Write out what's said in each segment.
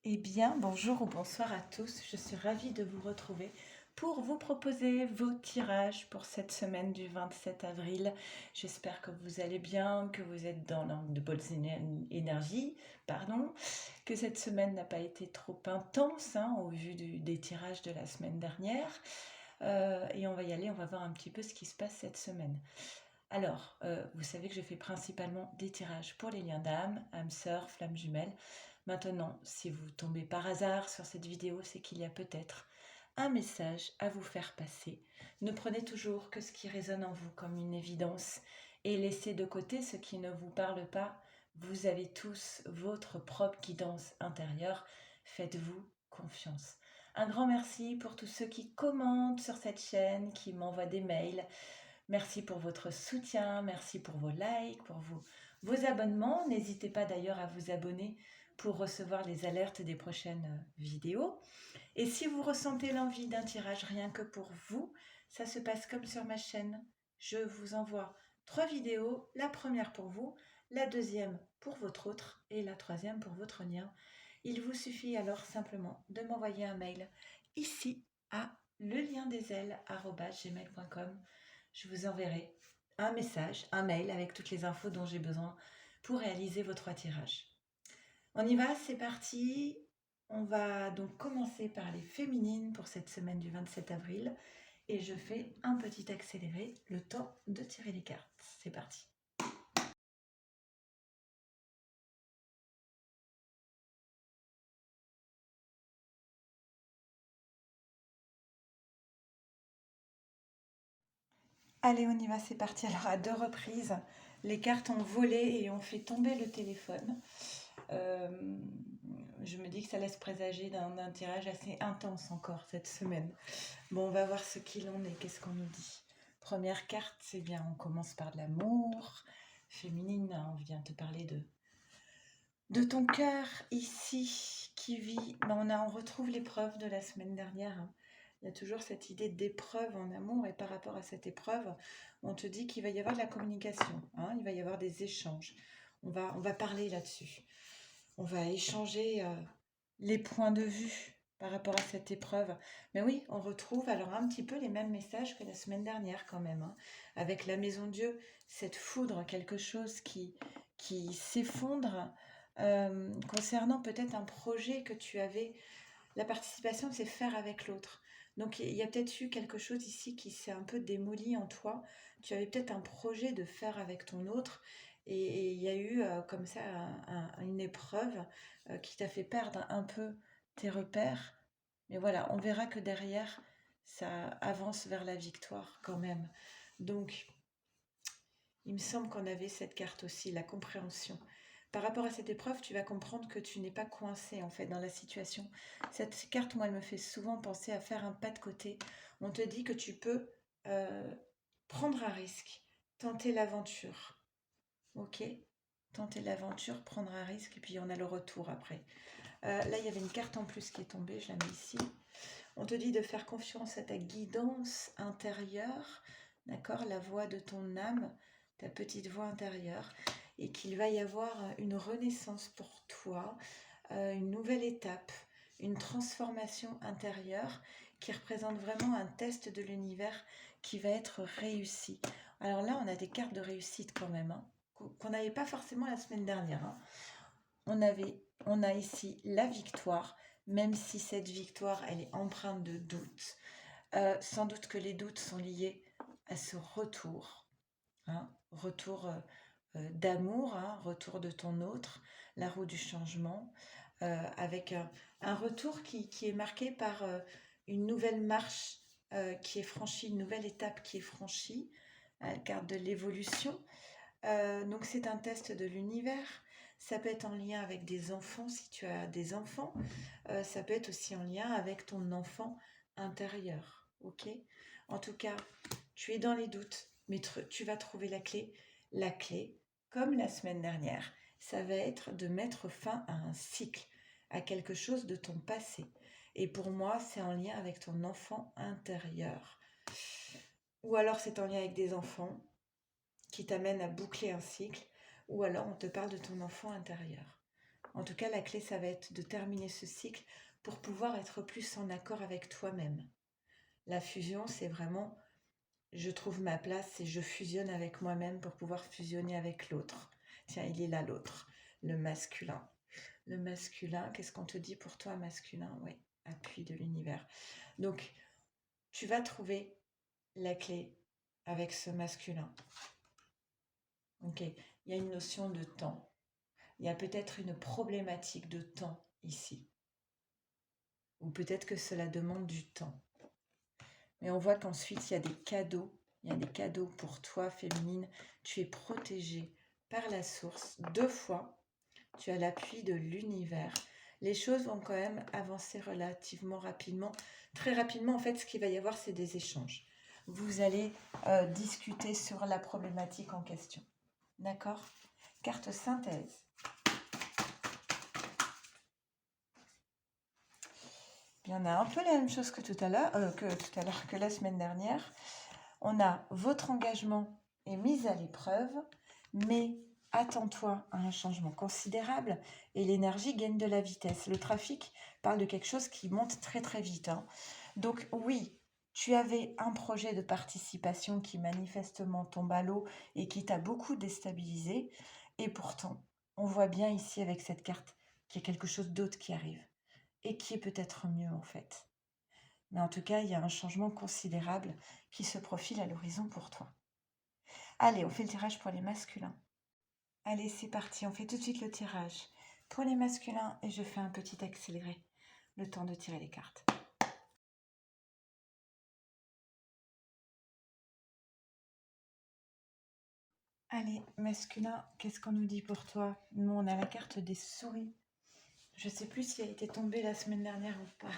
Eh bien, bonjour ou bonsoir à tous. Je suis ravie de vous retrouver pour vous proposer vos tirages pour cette semaine du 27 avril. J'espère que vous allez bien, que vous êtes dans de bonnes énergies, que cette semaine n'a pas été trop intense au vu des tirages de la semaine dernière. Et on va y aller, on va voir un petit peu ce qui se passe cette semaine. Alors, vous savez que je fais principalement des tirages pour les liens d'âme, âme sœur, flamme jumelle. Maintenant, si vous tombez par hasard sur cette vidéo, c'est qu'il y a peut-être un message à vous faire passer. Ne prenez toujours que ce qui résonne en vous comme une évidence et laissez de côté ce qui ne vous parle pas. Vous avez tous votre propre guidance intérieure. Faites-vous confiance. Un grand merci pour tous ceux qui commentent sur cette chaîne, qui m'envoient des mails. Merci pour votre soutien, merci pour vos likes, pour vos abonnements. N'hésitez pas d'ailleurs à vous abonner pour recevoir les alertes des prochaines vidéos. Et si vous ressentez l'envie d'un tirage rien que pour vous, ça se passe comme sur ma chaîne. Je vous envoie 3 vidéos, la première pour vous, la deuxième pour votre autre et la troisième pour votre lien. Il vous suffit alors simplement de m'envoyer un mail ici à leliendesailes@gmail.com. Je vous enverrai un message, un mail avec toutes les infos dont j'ai besoin pour réaliser vos 3 tirages. On y va, c'est parti. On va donc commencer par les féminines pour cette semaine du 27 avril. Et je fais un petit accéléré, le temps de tirer les cartes. C'est parti. Allez, on y va, c'est parti. Alors, à 2 reprises, les cartes ont volé et ont fait tomber le téléphone. Je me dis que ça laisse présager d'un tirage assez intense encore cette semaine. Bon, on va voir ce qu'il en est, qu'est-ce qu'on nous dit. Première carte, c'est bien, on commence par de l'amour. Féminine, on vient te parler de ton cœur ici qui vit. Ben, on retrouve l'épreuve de la semaine dernière. Il y a toujours cette idée d'épreuve en amour, et par rapport à cette épreuve, on te dit qu'il va y avoir de la communication, il va y avoir des échanges. On va parler là-dessus. On va échanger les points de vue par rapport à cette épreuve. Mais oui, on retrouve alors un petit peu les mêmes messages que la semaine dernière quand même, avec la Maison Dieu, cette foudre, quelque chose qui s'effondre concernant peut-être un projet que tu avais. La participation, c'est faire avec l'autre. Donc il y a peut-être eu quelque chose ici qui s'est un peu démoli en toi. Tu avais peut-être un projet de faire avec ton autre et il y a eu comme ça une épreuve qui t'a fait perdre un peu tes repères. Mais voilà, on verra que derrière, ça avance vers la victoire quand même. Donc, il me semble qu'on avait cette carte aussi, la compréhension. Par rapport à cette épreuve, tu vas comprendre que tu n'es pas coincé en fait dans la situation. Cette carte, moi, elle me fait souvent penser à faire un pas de côté. On te dit que tu peux euh, prendre un risque, tenter l'aventure. Ok? Tenter l'aventure, prendre un risque, et puis on a le retour après. Là, il y avait une carte en plus qui est tombée, je la mets ici. On te dit de faire confiance à ta guidance intérieure, d'accord, la voix de ton âme, ta petite voix intérieure, et qu'il va y avoir une renaissance pour toi, une nouvelle étape, une transformation intérieure qui représente vraiment un test de l'univers qui va être réussi. Alors là, on a des cartes de réussite quand même, qu'on n'avait pas forcément la semaine dernière. On a ici la victoire, même si cette victoire, elle est empreinte de doutes. Sans doute que les doutes sont liés à ce retour, retour d'amour, retour de ton autre, la roue du changement, avec un retour qui est marqué par une nouvelle marche qui est franchie, une nouvelle étape qui est franchie, carte de l'évolution. Donc c'est un test de l'univers. Ça peut être en lien avec des enfants si tu as des enfants. Ça peut être aussi en lien avec ton enfant intérieur. Ok? En tout cas, tu es dans les doutes, mais tu vas trouver la clé. La clé, comme la semaine dernière, ça va être de mettre fin à un cycle, à quelque chose de ton passé. Et pour moi, c'est en lien avec ton enfant intérieur. Ou alors c'est en lien avec des enfants qui t'amène à boucler un cycle, ou alors on te parle de ton enfant intérieur. En tout cas, la clé, ça va être de terminer ce cycle pour pouvoir être plus en accord avec toi-même. La fusion, c'est vraiment, je trouve ma place et je fusionne avec moi-même pour pouvoir fusionner avec l'autre. Tiens, il est là l'autre, le masculin. Le masculin, qu'est-ce qu'on te dit pour toi, masculin? Oui, appui de l'univers. Donc, tu vas trouver la clé avec ce masculin. Ok, il y a une notion de temps. Il y a peut-être une problématique de temps ici. Ou peut-être que cela demande du temps. Mais on voit qu'ensuite, il y a des cadeaux. Il y a des cadeaux pour toi, féminine. Tu es protégée par la source 2 fois. Tu as l'appui de l'univers. Les choses vont quand même avancer relativement rapidement. Très rapidement, en fait, ce qu'il va y avoir, c'est des échanges. Vous allez discuter sur la problématique en question. D'accord? Carte synthèse. Bien, on a un peu la même chose que tout à l'heure, que la semaine dernière. On a votre engagement est mis à l'épreuve, mais attends-toi à un changement considérable et l'énergie gagne de la vitesse. Le trafic parle de quelque chose qui monte très très vite, hein. Donc oui, tu avais un projet de participation qui manifestement tombe à l'eau et qui t'a beaucoup déstabilisé. Et pourtant, on voit bien ici avec cette carte qu'il y a quelque chose d'autre qui arrive et qui est peut-être mieux en fait. Mais en tout cas, il y a un changement considérable qui se profile à l'horizon pour toi. Allez, on fait le tirage pour les masculins. Allez, c'est parti, on fait tout de suite le tirage pour les masculins et je fais un petit accéléré, le temps de tirer les cartes. Allez, masculin, qu'est-ce qu'on nous dit pour toi? Nous, on a la carte des souris. Je ne sais plus si elle était tombée la semaine dernière ou pas.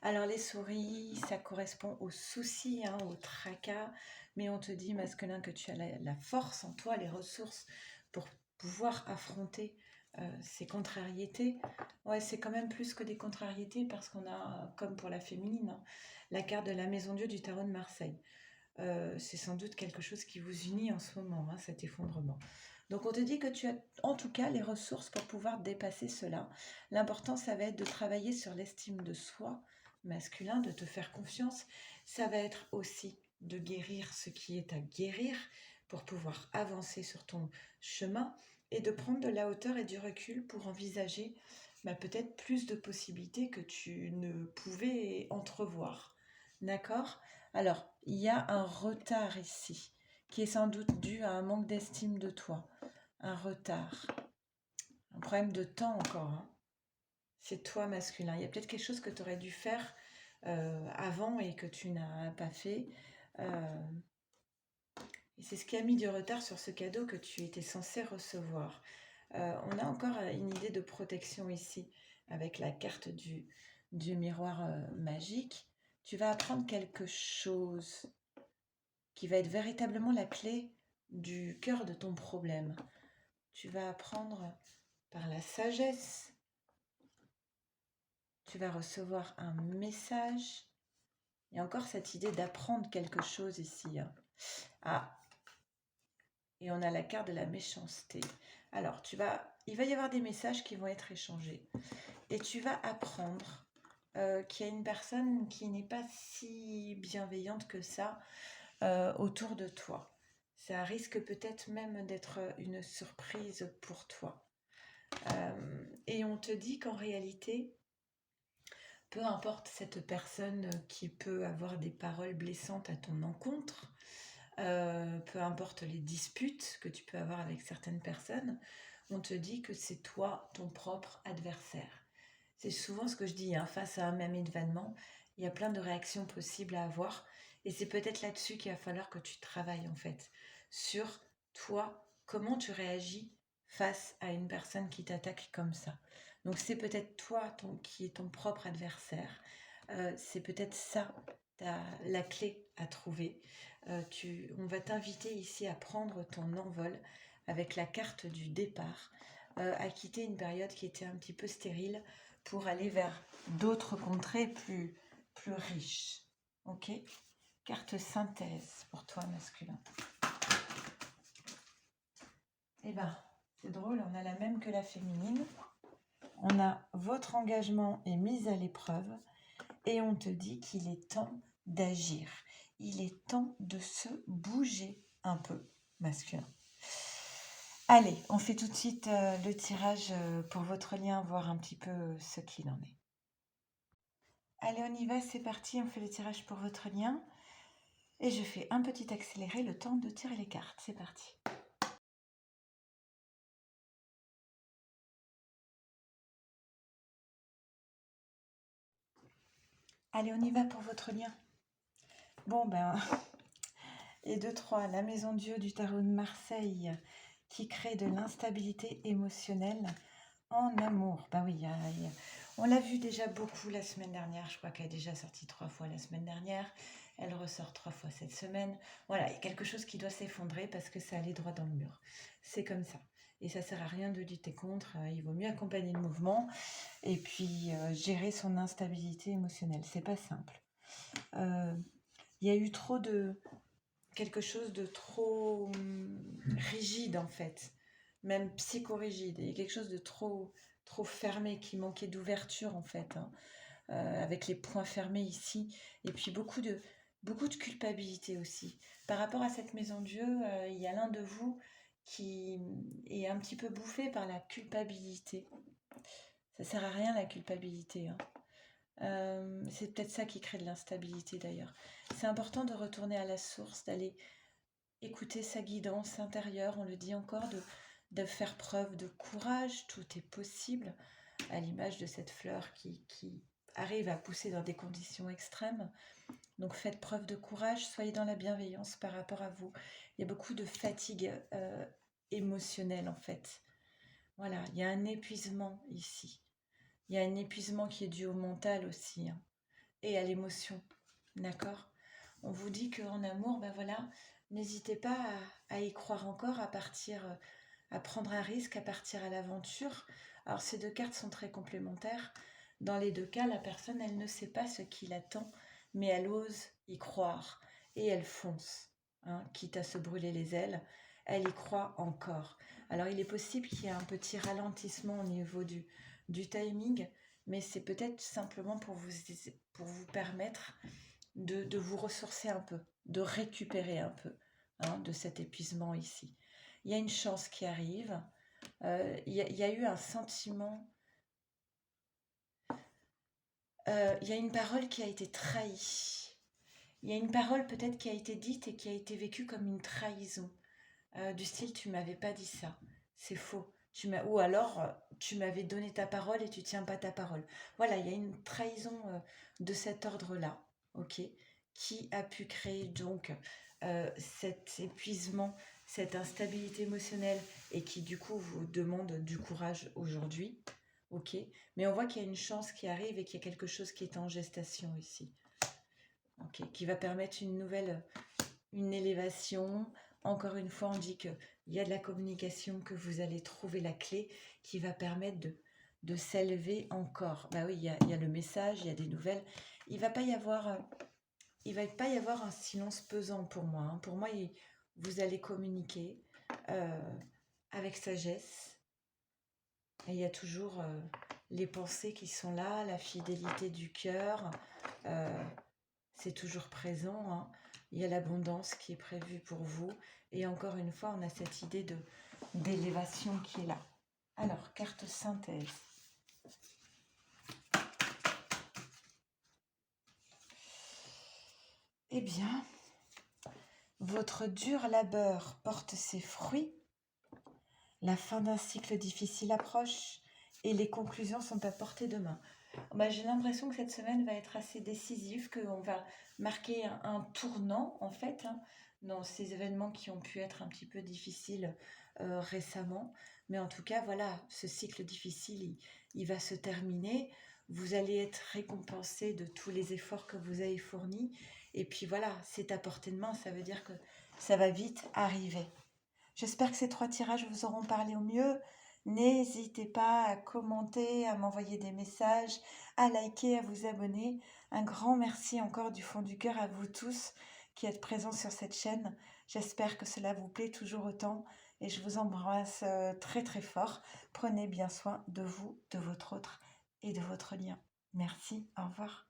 Alors les souris, ça correspond aux soucis, hein, au tracas, mais on te dit, masculin, que tu as la force en toi, les ressources pour pouvoir affronter ces contrariétés. Ouais, c'est quand même plus que des contrariétés parce qu'on a, comme pour la féminine, hein, la carte de la Maison Dieu du tarot de Marseille. C'est sans doute quelque chose qui vous unit en ce moment, hein, cet effondrement. Donc on te dit que tu as en tout cas les ressources pour pouvoir dépasser cela. L'important, ça va être de travailler sur l'estime de soi masculin, de te faire confiance. Ça va être aussi de guérir ce qui est à guérir pour pouvoir avancer sur ton chemin et de prendre de la hauteur et du recul pour envisager peut-être plus de possibilités que tu ne pouvais entrevoir. D'accord? Alors, il y a un retard ici qui est sans doute dû à un manque d'estime de toi. Un retard. Un problème de temps encore, hein. C'est toi masculin. Il y a peut-être quelque chose que tu aurais dû faire avant et que tu n'as pas fait. Et c'est ce qui a mis du retard sur ce cadeau que tu étais censé recevoir. On a encore une idée de protection ici avec la carte du miroir magique. Tu vas apprendre quelque chose qui va être véritablement la clé du cœur de ton problème. Tu vas apprendre par la sagesse. Tu vas recevoir un message. Il y a encore cette idée d'apprendre quelque chose ici, hein. Ah, et on a la carte de la méchanceté. Alors, il va y avoir des messages qui vont être échangés. Et tu vas apprendre qu'il y a une personne qui n'est pas si bienveillante que ça autour de toi. Ça risque peut-être même d'être une surprise pour toi. Et on te dit qu'en réalité, peu importe cette personne qui peut avoir des paroles blessantes à ton encontre, peu importe les disputes que tu peux avoir avec certaines personnes, on te dit que c'est toi ton propre adversaire. C'est souvent ce que je dis, hein, face à un même événement, il y a plein de réactions possibles à avoir et c'est peut-être là-dessus qu'il va falloir que tu travailles en fait, sur toi, comment tu réagis face à une personne qui t'attaque comme ça. Donc c'est peut-être toi qui est ton propre adversaire. C'est peut-être ça la clé à trouver. On va t'inviter ici à prendre ton envol avec la carte du départ, à quitter une période qui était un petit peu stérile pour aller vers d'autres contrées plus riches. Ok? Carte synthèse pour toi masculin. Eh ben, c'est drôle, on a la même que la féminine. On a votre engagement est mis à l'épreuve et on te dit qu'il est temps d'agir. Il est temps de se bouger un peu, masculin. Allez, on fait tout de suite le tirage pour votre lien, voir un petit peu ce qu'il en est. Allez, on y va, c'est parti, on fait le tirage pour votre lien. Et je fais un petit accéléré, le temps de tirer les cartes. C'est parti. Allez, on y va pour votre lien. Bon, ben, et 2, 3, la maison Dieu du tarot de Marseille qui crée de l'instabilité émotionnelle en amour. Bah oui, on l'a vu déjà beaucoup la semaine dernière. Je crois qu'elle est déjà sortie 3 fois la semaine dernière. Elle ressort 3 fois cette semaine. Voilà, il y a quelque chose qui doit s'effondrer parce que ça allait droit dans le mur. C'est comme ça. Et ça sert à rien de lutter contre. Il vaut mieux accompagner le mouvement et puis gérer son instabilité émotionnelle. C'est pas simple. Il y a eu quelque chose de trop rigide en fait, même psychorigide. Il y a quelque chose de trop fermé qui manquait d'ouverture en fait, hein, avec les points fermés ici. Et puis beaucoup de culpabilité aussi. Par rapport à cette maison Dieu, il y a l'un de vous qui est un petit peu bouffé par la culpabilité. Ça sert à rien la culpabilité, hein. C'est peut-être ça qui crée de l'instabilité d'ailleurs. C'est important de retourner à la source, d'aller écouter sa guidance intérieure. On le dit encore, de faire preuve de courage. Tout est possible, à l'image de cette fleur qui arrive à pousser dans des conditions extrêmes. Donc faites preuve de courage, soyez dans la bienveillance par rapport à vous. Il y a beaucoup de fatigue émotionnelle en fait. Voilà, il y a un épuisement ici. Il y a un épuisement qui est dû au mental aussi, hein, et à l'émotion. D'accord? On vous dit qu'en amour, ben voilà, n'hésitez pas à y croire encore, à partir, à prendre un risque, à partir à l'aventure. Alors ces deux cartes sont très complémentaires. Dans les deux cas, la personne, elle ne sait pas ce qui l'attend, mais elle ose y croire et elle fonce, hein, quitte à se brûler les ailes. Elle y croit encore. Alors il est possible qu'il y ait un petit ralentissement au niveau du timing, mais c'est peut-être simplement pour vous permettre de vous ressourcer un peu, de récupérer un peu, hein, de cet épuisement ici. Il y a une chance qui arrive. Il y a eu un sentiment, il y a une parole qui a été trahie. Il y a une parole peut-être qui a été dite et qui a été vécue comme une trahison. Du style, tu m'avais pas dit ça, c'est faux. Ou alors, tu m'avais donné ta parole et tu tiens pas ta parole. Voilà, il y a une trahison de cet ordre-là, ok, qui a pu créer donc cet épuisement, cette instabilité émotionnelle et qui du coup vous demande du courage aujourd'hui, ok. Mais on voit qu'il y a une chance qui arrive et qu'il y a quelque chose qui est en gestation ici, ok, qui va permettre une élévation. Encore une fois, on dit qu'il y a de la communication, que vous allez trouver la clé qui va permettre de s'élever encore. Bah oui, il y a le message, il y a des nouvelles. Il va pas y avoir, il va pas y avoir un silence pesant pour moi, hein. Pour moi, vous allez communiquer avec sagesse. Et il y a toujours les pensées qui sont là, la fidélité du cœur. C'est toujours présent, hein. Il y a l'abondance qui est prévue pour vous. Et encore une fois, on a cette idée d'élévation qui est là. Alors, carte synthèse. Eh bien, votre dur labeur porte ses fruits. La fin d'un cycle difficile approche et les conclusions sont à portée de main. Bah, j'ai l'impression que cette semaine va être assez décisive, qu'on va marquer un tournant en fait, hein, dans ces événements qui ont pu être un petit peu difficiles récemment. Mais en tout cas, voilà, ce cycle difficile, il va se terminer. Vous allez être récompensé de tous les efforts que vous avez fournis. Et puis voilà, c'est à portée de main, ça veut dire que ça va vite arriver. J'espère que ces 3 tirages vous auront parlé au mieux. N'hésitez pas à commenter, à m'envoyer des messages, à liker, à vous abonner. Un grand merci encore du fond du cœur à vous tous qui êtes présents sur cette chaîne. J'espère que cela vous plaît toujours autant et je vous embrasse très très fort. Prenez bien soin de vous, de votre autre et de votre lien. Merci, au revoir.